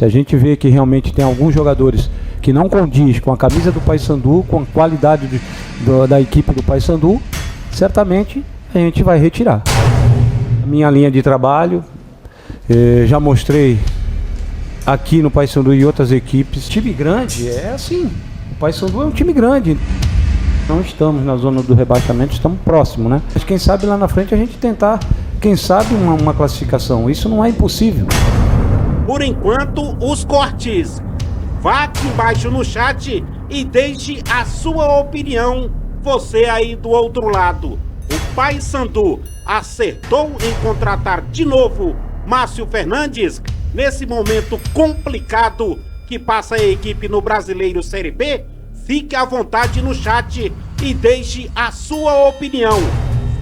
Se a gente vê que realmente tem alguns jogadores que não condiz com a camisa do Paysandu, com a qualidade da equipe do Paysandu, certamente a gente vai retirar. A minha linha de trabalho, já mostrei aqui no Paysandu e outras equipes. Time grande é assim, o Paysandu é um time grande. Não estamos na zona do rebaixamento, estamos próximos, né? Mas quem sabe lá na frente a gente tentar, quem sabe uma classificação. Isso não é impossível. Por enquanto, os cortes. Vá aqui embaixo no chat e deixe a sua opinião. Você aí do outro lado. O Paysandu acertou em contratar de novo Márcio Fernandes nesse momento complicado que passa a equipe no Brasileiro Série B? Fique à vontade no chat e deixe a sua opinião.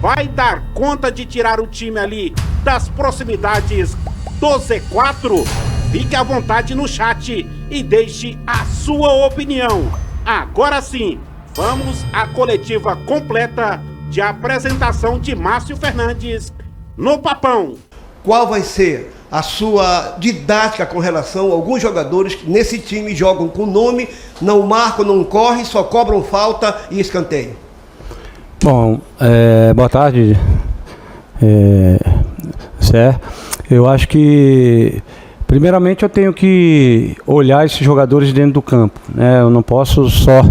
Vai dar conta de tirar o time ali das proximidades do Z4? Fique à vontade no chat e deixe a sua opinião. Agora sim, vamos à coletiva completa de apresentação de Márcio Fernandes no Papão. Qual vai ser a sua didática com relação a alguns jogadores que nesse time jogam com nome, não marcam, não correm, só cobram falta e escanteio? Bom, boa tarde, Zé. Eu acho que primeiramente eu tenho que olhar esses jogadores dentro do campo, né? Eu não posso só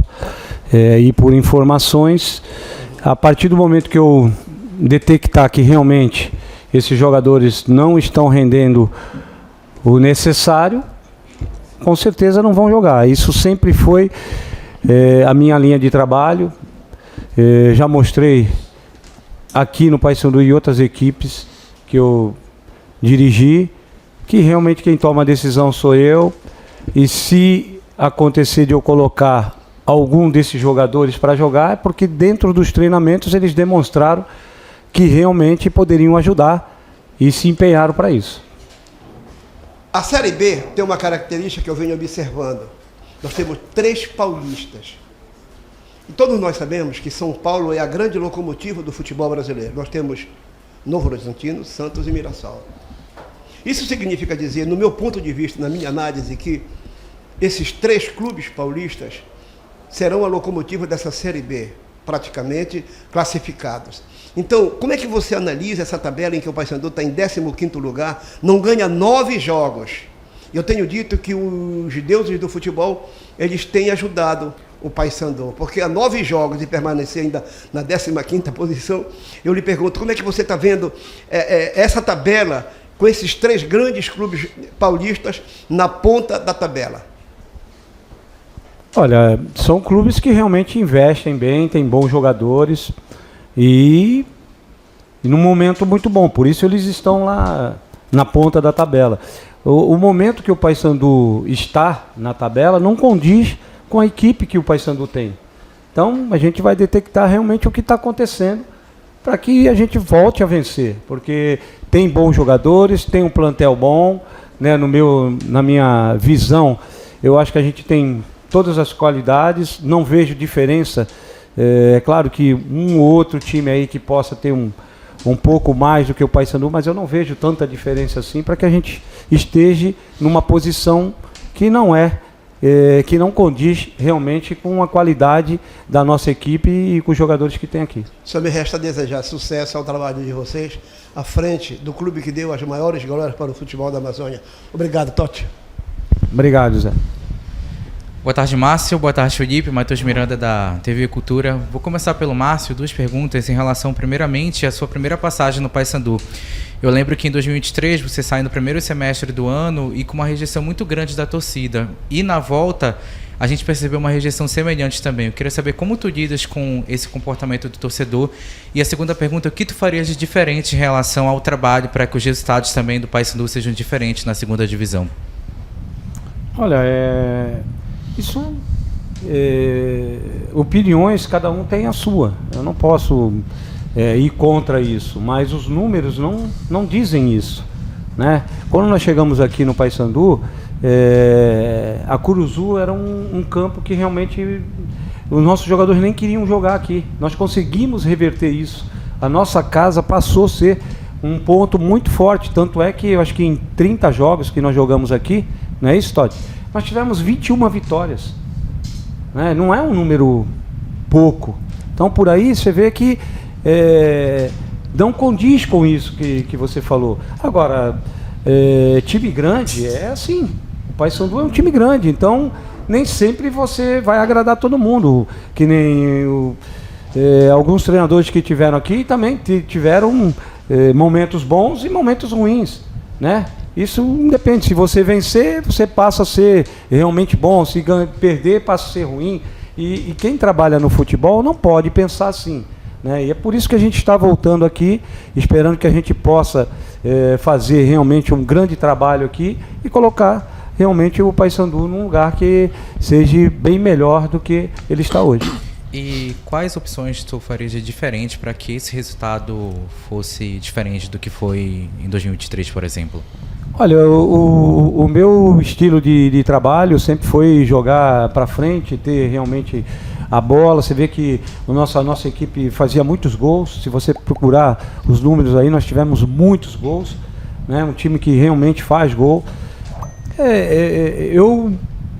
ir por informações. A partir do momento que eu detectar que realmente esses jogadores não estão rendendo o necessário, com certeza não vão jogar. Isso sempre foi a minha linha de trabalho. Já mostrei aqui no Paysandu e outras equipes que eu dirigi, que realmente quem toma a decisão sou eu. E se acontecer de eu colocar algum desses jogadores para jogar, é porque dentro dos treinamentos eles demonstraram que realmente poderiam ajudar e se empenharam para isso. A Série B tem uma característica que eu venho observando. Nós temos 3 paulistas. E todos nós sabemos que São Paulo é a grande locomotiva do futebol brasileiro. Nós temos Novo Horizontino, Santos e Mirassol. Isso significa dizer, no meu ponto de vista, na minha análise, que esses 3 clubes paulistas serão a locomotiva dessa Série B, praticamente classificados. Então, como é que você analisa essa tabela em que o Paysandu está em 15º lugar, não ganha 9 jogos? Eu tenho dito que os deuses do futebol, eles têm ajudado o Paysandu, porque há 9 jogos e permanecer ainda na 15ª posição, eu lhe pergunto, como é que você está vendo essa tabela com esses 3 grandes clubes paulistas na ponta da tabela? Olha, são clubes que realmente investem bem, têm bons jogadores e num momento muito bom, por isso eles estão lá na ponta da tabela. O momento que o Paysandu está na tabela não condiz com a equipe que o Paysandu tem. Então a gente vai detectar realmente o que está acontecendo para que a gente volte a vencer, porque tem bons jogadores, tem um plantel bom, né? Na minha visão, eu acho que a gente tem todas as qualidades, não vejo diferença. É claro que um ou outro time aí que possa ter um pouco mais do que o Paysandu, mas eu não vejo tanta diferença assim para que a gente esteja numa posição que que não condiz realmente com a qualidade da nossa equipe e com os jogadores que tem aqui. Só me resta desejar sucesso ao trabalho de vocês à frente do clube que deu as maiores glórias para o futebol da Amazônia. Obrigado, Totti. Obrigado, Zé. Boa tarde, Márcio. Boa tarde, Felipe. Matheus Miranda, da TV Cultura. Vou começar pelo Márcio. 2 perguntas em relação, primeiramente, à sua primeira passagem no Paysandu. Eu lembro que em 2023 você saiu no primeiro semestre do ano e com uma rejeição muito grande da torcida. E na volta, a gente percebeu uma rejeição semelhante também. Eu queria saber como tu lidas com esse comportamento do torcedor. E a segunda pergunta, o que tu farias de diferente em relação ao trabalho para que os resultados também do Paysandu sejam diferentes na segunda divisão? Olha, isso, opiniões, cada um tem a sua. Eu não posso ir contra isso, mas os números não dizem isso, né? Quando nós chegamos aqui no Paysandu, a Curuzu era um campo que realmente os nossos jogadores nem queriam jogar aqui. Nós conseguimos reverter isso. A nossa casa passou a ser um ponto muito forte, tanto é que eu acho que em 30 jogos que nós jogamos aqui, Não é isso, Todd? Nós tivemos 21 vitórias. Né? Não é um número pouco. Então, por aí, você vê que não condiz com isso que você falou. Agora, time grande é assim. O Paysandu é um time grande, então nem sempre você vai agradar todo mundo. Que nem alguns treinadores que tiveram aqui também tiveram momentos bons e momentos ruins, né? Isso independe. Se você vencer, você passa a ser realmente bom. Se perder, passa a ser ruim. E quem trabalha no futebol não pode pensar assim, né? E é por isso que a gente está voltando aqui, esperando que a gente possa fazer realmente um grande trabalho aqui e colocar realmente o Paysandu num lugar que seja bem melhor do que ele está hoje. E quais opções tu faria de diferente para que esse resultado fosse diferente do que foi em 2023, por exemplo? Olha, o meu estilo de trabalho sempre foi jogar para frente, ter realmente a bola. Você vê que a nossa equipe fazia muitos gols. Se você procurar os números aí, nós tivemos muitos gols, né? Um time que realmente faz gol.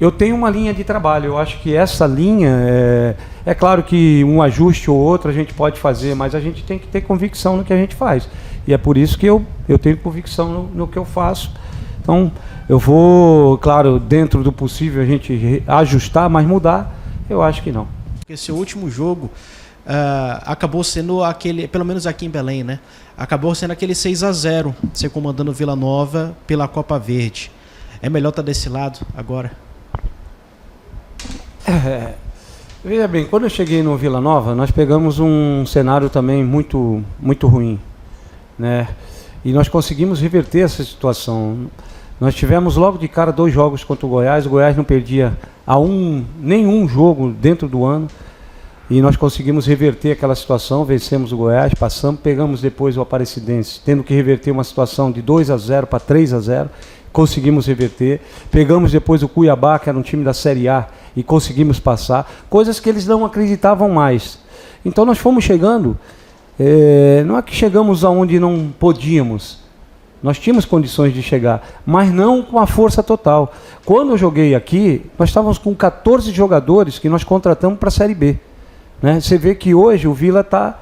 Eu tenho uma linha de trabalho. Eu acho que essa linha, é claro que um ajuste ou outro a gente pode fazer, mas a gente tem que ter convicção no que a gente faz. E é por isso que eu tenho convicção no que eu faço. Então, eu vou, claro, dentro do possível a gente ajustar, mas mudar, eu acho que não. Esse último jogo acabou sendo aquele, pelo menos aqui em Belém, né? Acabou sendo aquele 6-0, você comandando Vila Nova pela Copa Verde. É melhor estar desse lado agora? Veja bem, quando eu cheguei no Vila Nova, nós pegamos um cenário também muito, muito ruim, né? E nós conseguimos reverter essa situação. Nós tivemos logo de cara 2 jogos contra o Goiás não perdia nenhum jogo dentro do ano, e nós conseguimos reverter aquela situação, vencemos o Goiás, passamos, pegamos depois o Aparecidense, tendo que reverter uma situação de 2-0 para 3-0, conseguimos reverter, pegamos depois o Cuiabá, que era um time da Série A, e conseguimos passar, coisas que eles não acreditavam mais. Então nós fomos chegando, não é que chegamos aonde não podíamos, nós tínhamos condições de chegar, mas não com a força total. Quando eu joguei aqui, nós estávamos com 14 jogadores que nós contratamos para a Série B, né? Você vê que hoje o Vila está,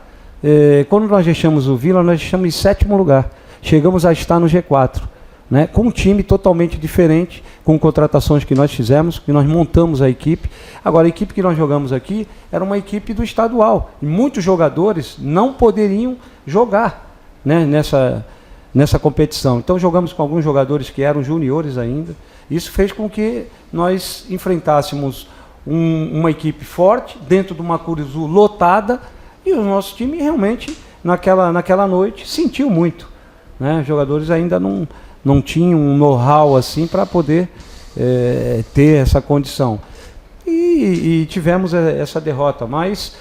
quando nós deixamos o Vila, nós deixamos em 7º lugar, chegamos a estar no G4. Né, com um time totalmente diferente, com contratações que nós fizemos, que nós montamos a equipe. Agora, a equipe que nós jogamos aqui era uma equipe do estadual, e muitos jogadores não poderiam jogar, né, nessa competição. Então jogamos com alguns jogadores que eram juniores ainda. Isso fez com que nós enfrentássemos uma equipe forte, dentro de uma Curuzu lotada, e o nosso time realmente, naquela noite, sentiu muito, né? Os jogadores ainda não tinham um know-how assim para poder ter essa condição. E tivemos essa derrota, mas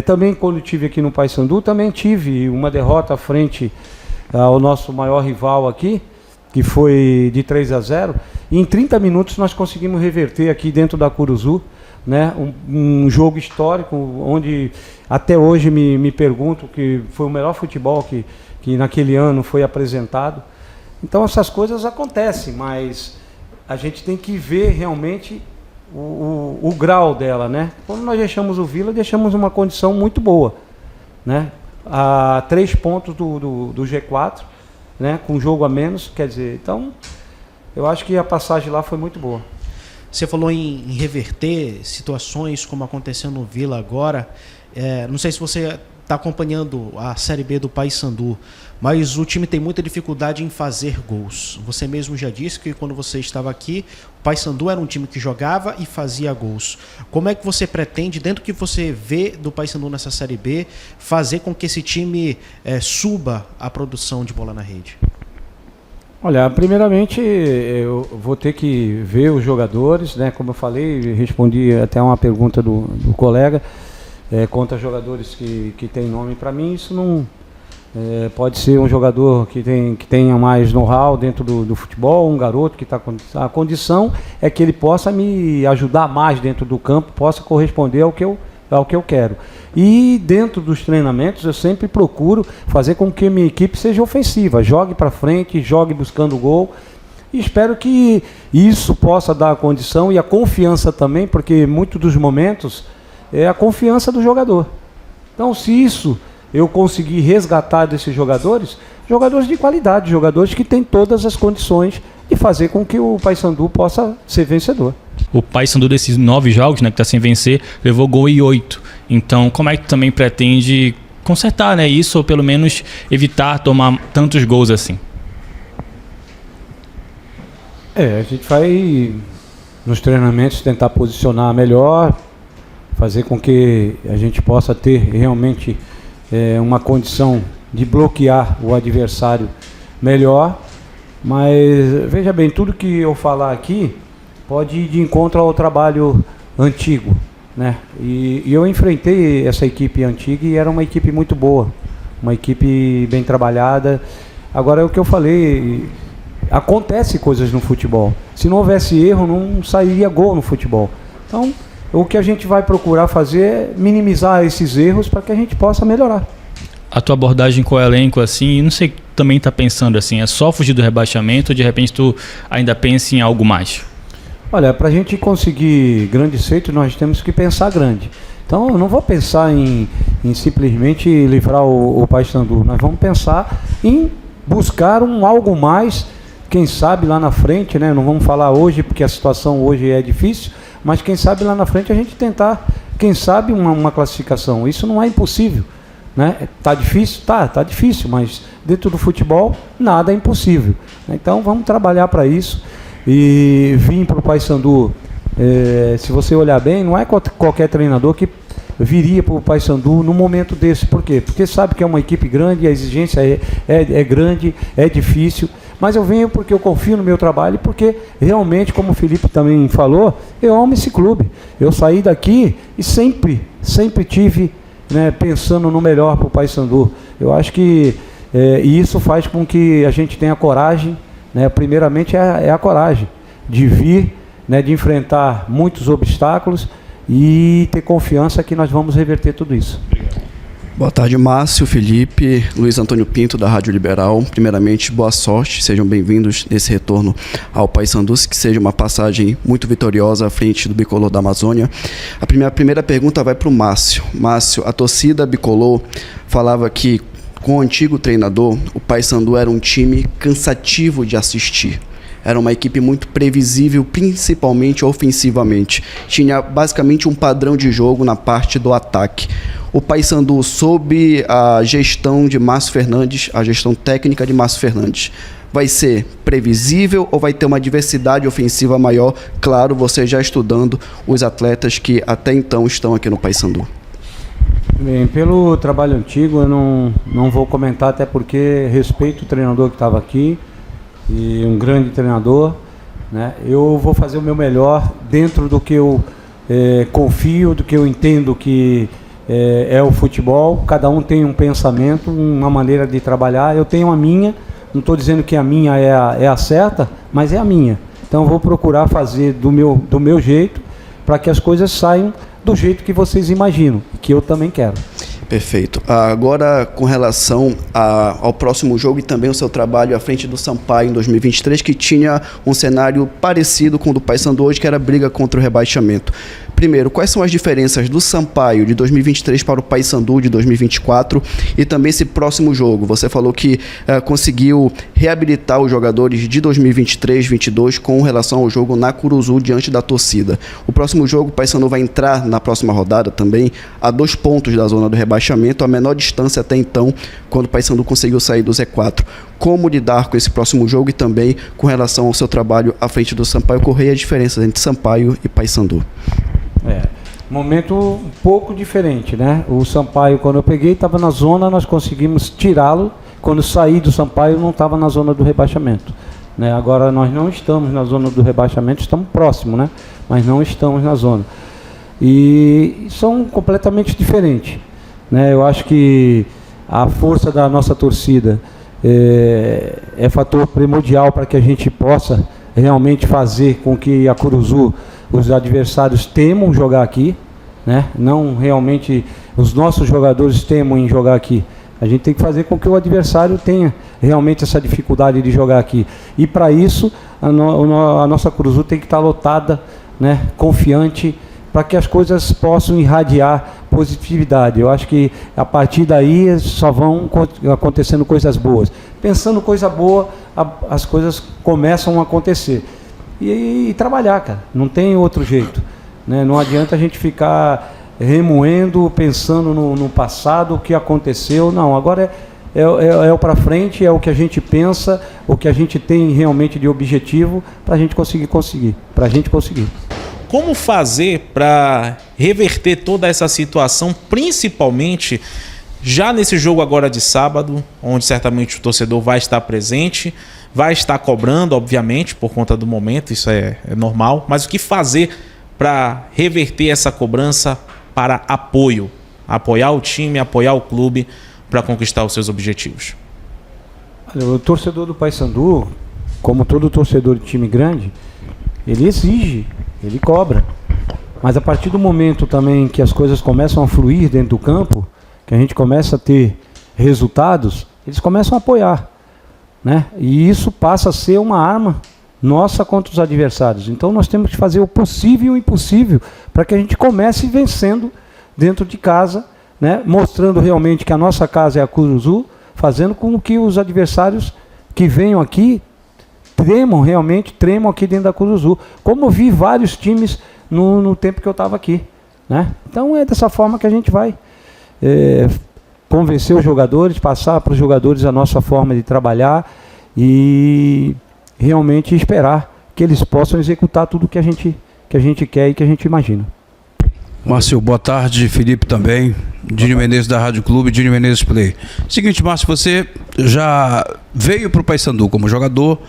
também quando estive aqui no Paysandu, também tive uma derrota frente ao nosso maior rival aqui, que foi de 3-0, e em 30 minutos nós conseguimos reverter aqui dentro da Curuzu, né, um jogo histórico, onde até hoje me pergunto que foi o melhor futebol que naquele ano foi apresentado. Então essas coisas acontecem, mas a gente tem que ver realmente o grau dela, né? Quando nós deixamos o Vila, deixamos uma condição muito boa, né? A 3 pontos do G4, né? Com um jogo a menos, quer dizer, então eu acho que a passagem lá foi muito boa. Você falou em reverter situações como aconteceu no Vila agora. Não sei se você está acompanhando a Série B do Paysandu, mas o time tem muita dificuldade em fazer gols. Você mesmo já disse que quando você estava aqui, o Paysandu era um time que jogava e fazia gols. Como é que você pretende, dentro do que você vê do Paysandu nessa Série B, fazer com que esse time suba a produção de bola na rede? Olha, primeiramente eu vou ter que ver os jogadores, né? Como eu falei, respondi até uma pergunta do colega, contra jogadores que tem nome. Para mim isso não pode ser um jogador que tenha mais know-how dentro do futebol, um garoto que está. A condição é que ele possa me ajudar mais dentro do campo, possa corresponder ao que eu quero. E dentro dos treinamentos eu sempre procuro fazer com que minha equipe seja ofensiva, jogue para frente, jogue buscando gol. E espero que isso possa dar a condição e a confiança também, porque muitos dos momentos é a confiança do jogador. Então, se isso eu conseguir resgatar desses jogadores de qualidade, jogadores que têm todas as condições de fazer com que o Paysandu possa ser vencedor. O Paysandu desses 9 jogos, né, que está sem vencer, levou gol em 8. Então, como é que tu também pretende consertar, né, isso, ou pelo menos evitar tomar tantos gols assim? A gente vai nos treinamentos tentar posicionar melhor, fazer com que a gente possa ter realmente uma condição de bloquear o adversário melhor. Mas veja bem, tudo que eu falar aqui pode ir de encontro ao trabalho antigo, né? E eu enfrentei essa equipe antiga e era uma equipe muito boa, uma equipe bem trabalhada. Agora é o que eu falei, acontece coisas no futebol. Se não houvesse erro, não sairia gol no futebol. Então, o que a gente vai procurar fazer é minimizar esses erros para que a gente possa melhorar. A tua abordagem com o elenco, assim, não sei, também tá pensando assim, é só fugir do rebaixamento ou de repente tu ainda pensa em algo mais? Olha, para a gente conseguir grandes feitos, nós temos que pensar grande. Então, eu não vou pensar em simplesmente livrar o Paysandu. Nós vamos pensar em buscar algo mais, quem sabe lá na frente, né? Não vamos falar hoje, porque a situação hoje é difícil, mas quem sabe lá na frente a gente tentar, quem sabe, uma classificação. Isso não é impossível, né? Tá difícil? Tá difícil, mas dentro do futebol nada é impossível. Então vamos trabalhar para isso e vir para o Paysandu. Se você olhar bem, não é qualquer treinador que viria para o Paysandu no momento desse. Por quê? Porque sabe que é uma equipe grande, a exigência é grande, é difícil. Mas eu venho porque eu confio no meu trabalho e porque realmente, como o Felipe também falou, eu amo esse clube. Eu saí daqui e sempre tive, né, pensando no melhor para o Paysandu. Eu acho que isso faz com que a gente tenha coragem, né, primeiramente é a coragem de vir, né, de enfrentar muitos obstáculos e ter confiança que nós vamos reverter tudo isso. Boa tarde, Márcio, Felipe, Luiz Antônio Pinto, da Rádio Liberal. Primeiramente, boa sorte, sejam bem-vindos nesse retorno ao Paysandu, que seja uma passagem muito vitoriosa à frente do Bicolor da Amazônia. A primeira pergunta vai para o Márcio. Márcio, a torcida Bicolor falava que, com o antigo treinador, o Paysandu era um time cansativo de assistir. Era uma equipe muito previsível, principalmente ofensivamente. Tinha basicamente um padrão de jogo na parte do ataque. O Paysandu, sob a gestão de Márcio Fernandes, a gestão técnica de Márcio Fernandes, vai ser previsível ou vai ter uma diversidade ofensiva maior? Claro, você já estudando os atletas que até então estão aqui no Paysandu. Bem, pelo trabalho antigo eu não vou comentar, até porque respeito o treinador que estava aqui, e um grande treinador, né? Eu vou fazer o meu melhor dentro do que eu confio, do que eu entendo que é o futebol. Cada um tem um pensamento, uma maneira de trabalhar. Eu tenho a minha, não estou dizendo que a minha é a certa, mas é a minha. Então eu vou procurar fazer do meu jeito, para que as coisas saiam do jeito que vocês imaginam, que eu também quero. Perfeito. Agora, com relação ao próximo jogo e também o seu trabalho à frente do Sampaio em 2023, que tinha um cenário parecido com o do Paysandu hoje, que era a briga contra o rebaixamento. Primeiro, quais são as diferenças do Sampaio de 2023 para o Paysandu de 2024 e também esse próximo jogo? Você falou que conseguiu reabilitar os jogadores de 2023-22 com relação ao jogo na Curuzu diante da torcida. O próximo jogo, o Paysandu vai entrar na próxima rodada também a 2 pontos da zona do rebaixamento, a menor distância até então, quando o Paysandu conseguiu sair do Z4. Como lidar com esse próximo jogo e também com relação ao seu trabalho à frente do Sampaio Correia, a diferença entre Sampaio e Paysandu? Momento um pouco diferente, né? O Sampaio, quando eu peguei, estava na zona, nós conseguimos tirá-lo. Quando saí do Sampaio, não estava na zona do rebaixamento, né? Agora nós não estamos na zona do rebaixamento, estamos próximos, né? Mas não estamos na zona. E são completamente diferentes, né? Eu acho que a força da nossa torcida é fator primordial para que a gente possa realmente fazer com que a Curuzu, os adversários temam jogar aqui, né? Não realmente os nossos jogadores temam em jogar aqui. A gente tem que fazer com que o adversário tenha realmente essa dificuldade de jogar aqui. E para isso, a nossa Curuzu tem que estar lotada, né, confiante, para que as coisas possam irradiar positividade. Eu acho que a partir daí só vão acontecendo coisas boas. Pensando coisa boa, as coisas começam a acontecer. E trabalhar, cara. Não tem outro jeito, né? Não adianta a gente ficar remoendo, pensando no passado, o que aconteceu. Não, agora é o para frente, é o que a gente pensa, o que a gente tem realmente de objetivo para a gente conseguir. Como fazer para reverter toda essa situação, principalmente já nesse jogo agora de sábado, onde certamente o torcedor vai estar presente, vai estar cobrando, obviamente, por conta do momento, isso é normal, mas o que fazer para reverter essa cobrança para apoio? Apoiar o time, apoiar o clube para conquistar os seus objetivos. Olha, o torcedor do Paysandu, como todo torcedor de time grande, ele exige, ele cobra. Mas a partir do momento também que as coisas começam a fluir dentro do campo, que a gente começa a ter resultados, eles começam a apoiar, né? E isso passa a ser uma arma nossa contra os adversários. Então nós temos que fazer o possível e o impossível para que a gente comece vencendo dentro de casa, né? Mostrando realmente que a nossa casa é a Curuzu, fazendo com que os adversários que venham aqui tremam aqui dentro da Curuzu, como eu vi vários times no tempo que eu estava aqui, né? Então é dessa forma que a gente vai convencer os jogadores, passar para os jogadores a nossa forma de trabalhar e realmente esperar que eles possam executar tudo que a gente quer e que a gente imagina. Márcio, boa tarde. Felipe também, Dinho Menezes da Rádio Clube, Dinho Menezes Play. Seguinte, Márcio, você já veio para o Paysandu como jogador,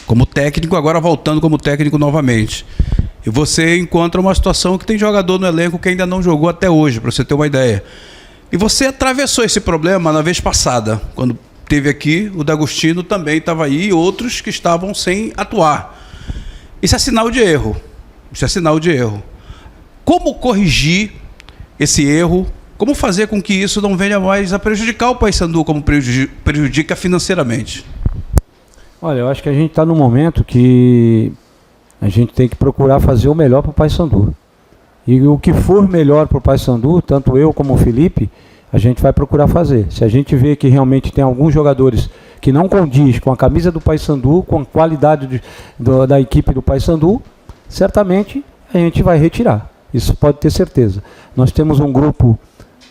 como técnico, agora voltando como técnico novamente. E você encontra uma situação que tem jogador no elenco que ainda não jogou até hoje, para você ter uma ideia. E você atravessou esse problema na vez passada, quando teve aqui, o D'Agostino também estava aí e outros que estavam sem atuar. Isso é sinal de erro. Como corrigir esse erro? Como fazer com que isso não venha mais a prejudicar o Paysandu como prejudica financeiramente? Olha, eu acho que a gente está num momento que a gente tem que procurar fazer o melhor para o Paysandu. E o que for melhor para o Paysandu, tanto eu como o Felipe, a gente vai procurar fazer. Se a gente vê que realmente tem alguns jogadores que não condiz com a camisa do Paysandu, com a qualidade da equipe do Paysandu, certamente a gente vai retirar. Isso pode ter certeza. Nós temos um grupo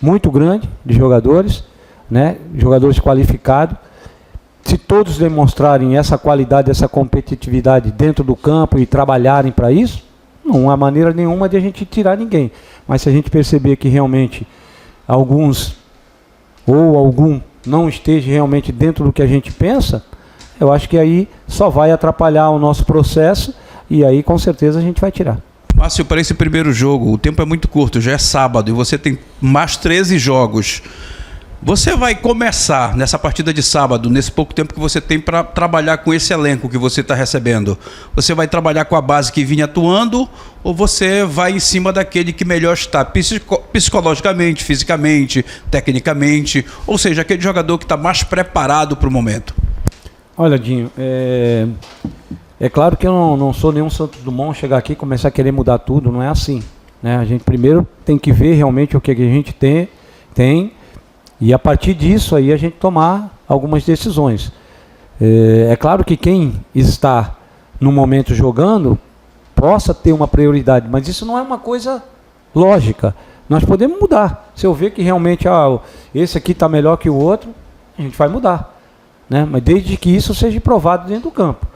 muito grande de jogadores, né? Jogadores qualificados. Se todos demonstrarem essa qualidade, essa competitividade dentro do campo e trabalharem para isso, não há maneira nenhuma de a gente tirar ninguém. Mas se a gente perceber que realmente algum não esteja realmente dentro do que a gente pensa, eu acho que aí só vai atrapalhar o nosso processo e aí com certeza a gente vai tirar. Márcio, para esse primeiro jogo, o tempo é muito curto, já é sábado e você tem mais 13 jogos. Você vai começar nessa partida de sábado, nesse pouco tempo que você tem para trabalhar com esse elenco que você está recebendo? Você vai trabalhar com a base que vinha atuando ou você vai em cima daquele que melhor está psicologicamente, fisicamente, tecnicamente? Ou seja, aquele jogador que está mais preparado para o momento? Olha, Dinho, é claro que eu não sou nenhum Santos Dumont chegar aqui e começar a querer mudar tudo, não é assim, né? A gente primeiro tem que ver realmente o que a gente tem e a partir disso aí a gente tomar algumas decisões. É claro que quem está no momento jogando possa ter uma prioridade, mas isso não é uma coisa lógica. Nós podemos mudar. Se eu ver que realmente esse aqui está melhor que o outro, a gente vai mudar, né? Mas desde que isso seja provado dentro do campo.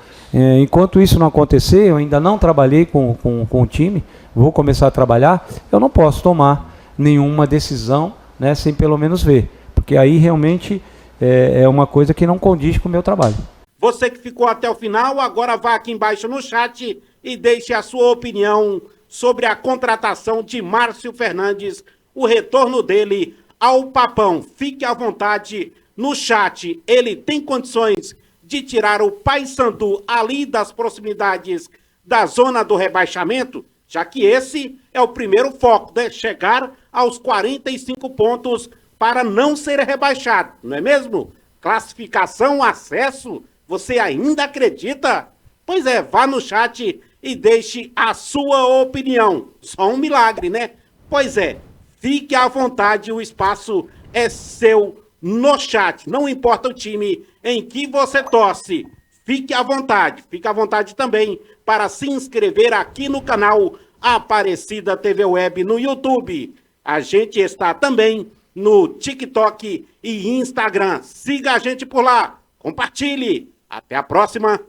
Enquanto isso não acontecer, eu ainda não trabalhei com o time, vou começar a trabalhar, eu não posso tomar nenhuma decisão, né, sem pelo menos ver. Porque aí realmente é uma coisa que não condiz com o meu trabalho. Você que ficou até o final, agora vá aqui embaixo no chat e deixe a sua opinião sobre a contratação de Márcio Fernandes, o retorno dele ao Papão. Fique à vontade no chat, ele tem condições de tirar o Paysandu ali das proximidades da zona do rebaixamento, já que esse é o primeiro foco, né? Chegar aos 45 pontos para não ser rebaixado, não é mesmo? Classificação, acesso, você ainda acredita? Pois é, vá no chat e deixe a sua opinião. Só um milagre, né? Pois é, fique à vontade, o espaço é seu no chat. Não importa o time em que você torce. Fique à vontade também para se inscrever aqui no canal Aparecida TV Web no YouTube. A gente está também no TikTok e Instagram. Siga a gente por lá, compartilhe. Até a próxima.